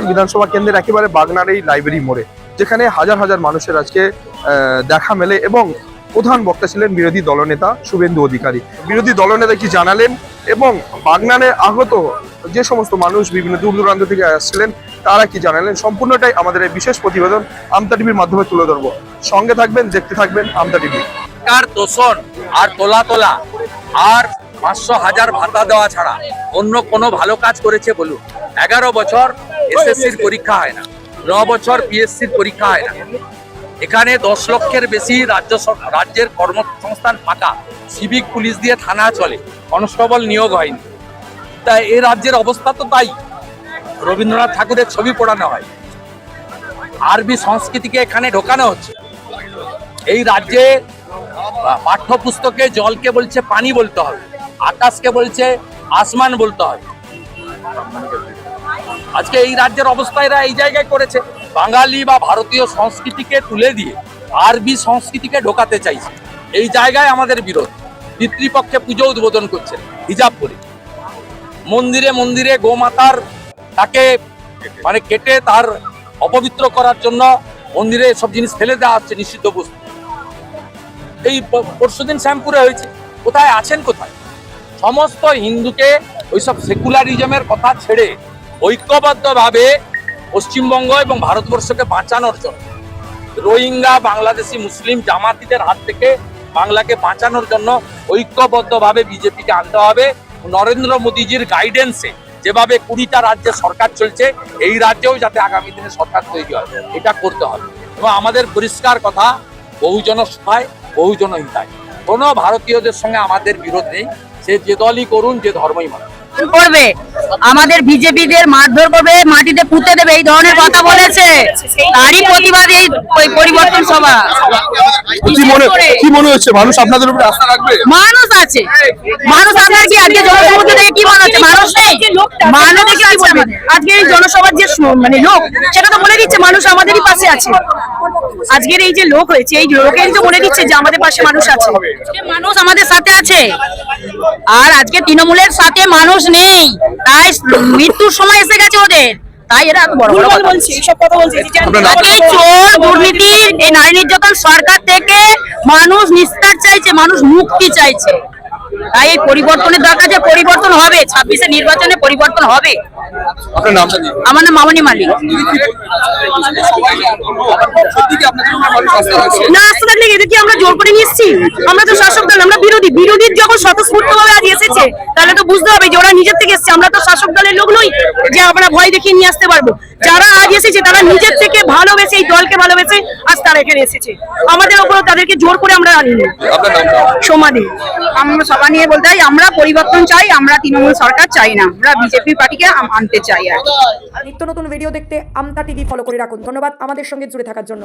বিধানসভা কেন্দ্রের একেবারে বাগনার এই লাইব্রেরি মোড়ে, যেখানে হাজার হাজার মানুষের আজকে দেখা মেলে এবং প্রধান বক্তা ছিলেন বিরোধী দলনেতা শুভেন্দু অধিকারী। বিরোধী দলনেতা কি জানালেন এবং বাগনানে আগত যে সমস্ত মানুষ বিভিন্ন দূর দূরান্ত থেকে আসছিলেন তারা কি জানালেন, সম্পূর্ণটাই আমাদের এই বিশেষ প্রতিবেদন আমতা টিভির মাধ্যমে তুলে ধরবো। সঙ্গে থাকবেন, দেখতে থাকবেন আমতা টিভি। আর দোষণ আর তোলা আর 500,000 ভাতা দেওয়া ছাড়া অন্য কোনো ভালো কাজ করেছে বলুন? 11 বছর এসএসসির পরীক্ষা হয় না, 9 বছর পিএসসির পরীক্ষা হয় না। এখানে 10 লক্ষের বেশি রাজ্যের কর্মসংস্থান ফাঁকা, সিভিক পুলিশ দিয়ে থানা চলে, কনস্টেবল নিয়োগ হয়নি। তাই এই রাজ্যের অবস্থা তো তাই। রবীন্দ্রনাথ ঠাকুরের ছবি পোড়ানো হয়, আরবি সংস্কৃতিকে এখানে ঢোকানো হচ্ছে। এই রাজ্যে পাঠ্যপুস্তকে জলকে বলছে পানি বলতে হবে, আকাশকে বলছে আসমান বলতে হবে। আজকে এই রাজ্যের অবস্থা এরা এই জায়গায় করেছে, বাঙালি বা ভারতীয় সংস্কৃতিকে তুলে দিয়ে আরবি সংস্কৃতিকে ঢোকাতে চাইছে। এই জায়গায় আমাদের বিরোধ। পিতৃপক্ষে পুজো উদ্বোধন করছে হিজাব পরে, মন্দিরে মন্দিরে গোমাতার তাকে কেটে তার অপবিত্র করার জন্য মন্দিরে সব জিনিস ফেলে দেওয়া হচ্ছে, নিষিদ্ধ বস্তু। এই পরশুদিন শ্যামপুরে হয়েছে। কোথায় আছেন কোথায়? সমস্ত হিন্দুকে ওইসব সেকুলারিজমের কথা ছেড়ে ঐক্যবদ্ধভাবে পশ্চিমবঙ্গ এবং ভারতবর্ষকে বাঁচানোর জন্য, রোহিঙ্গা বাংলাদেশি মুসলিম জামাতিদের হাত থেকে বাংলাকে বাঁচানোর জন্য ঐক্যবদ্ধভাবে বিজেপিকে আনতে হবে। নরেন্দ্র মোদীজির গাইডেন্সে যেভাবে 20টা রাজ্যে সরকার চলছে, এই রাজ্যেও যাতে আগামী দিনে সরকার তৈরি হয়, এটা করতে হবে। এবং আমাদের পরিষ্কার কথা, বহুজন সহায় বহুজন হিতায়। কোনো ভারতীয়দের সঙ্গে আমাদের বিরোধ নেই, সে যে দলই করুন, যে ধর্মই মানুষ করবে, আমাদের বিজেপিদের মারধর করবে, মাটিতে পুঁতে দেবে, এই ধরনের কথা বলেছে। তারই প্রতিবাদে এই পরিবর্তন সভা। কি মনে হচ্ছে, মানুষ আপনাদের উপরে আস্থা রাখবে? মানুষ আছে, মানুষ আপনার কি আজকে জনসমুদ্র থেকে কি মনে হচ্ছে? মানুষ নেই, মানুষ দেখে কি বলবে? আজকে এই জনসভার যে লোক, সেটা তো বলে দিচ্ছে মানুষ আমাদেরই পাশে আছে। আজকের এই যে লোক হয়েছে, এই লোকেরই তো বলে দিচ্ছে যে আমাদের পাশে মানুষ আছে, মানুষ আমাদের সাথে আছে। আর আজকে তৃণমূলের সাথে মানুষ নেই, তাই মৃত্যুর সময় এসে গেছে ওদের, তাই এরা এত বড় বড় কথা বলছে, এইসব কথা বলছে। এই চোর দুর্নীতি, এই নারী নির্যাতন সরকার থেকে মানুষ নিস্তার চাইছে, মানুষ মুক্তি চাইছে। তাই এই পরিবর্তনের দরকার, যে পরিবর্তন হবে, 26-এ নির্বাচনে পরিবর্তন হবে। আমার নাম মামনি মালিক। না আসতে থাকলে এদেরকে আমরা জোর করে নিয়ে এসেছি? আমরা তো শাসক দল, আমরা বিরোধীর যখন স্বতঃস্ফূর্ত ভাবে আজ এসেছে, তাহলে তো বুঝতে হবে যে ওরা নিজের থেকে এসেছে। আমরা তো শাসক দলের লোক নই যে আমরা ভয় দেখিয়ে নিয়ে আসতে পারবো। যারা আজ এসেছে তারা নিজের থেকে ভালোবেসে, এই দলকে ভালোবেসে আজ তারা এখানে এসেছে। আমাদের ওপর তাদেরকে জোর করে আমরা আনিনি। সমাধি আমরা সভা নিয়ে বলতে চাই, আমরা পরিবর্তন চাই, আমরা তৃণমূল সরকার চাই না, আমরা বিজেপি পার্টিকে আনতে চাই। নিত্য নতুন ভিডিও দেখতে আমতা টিভি ফলো করে রাখুন। ধন্যবাদ আমাদের সঙ্গে জুড়ে থাকার জন্য।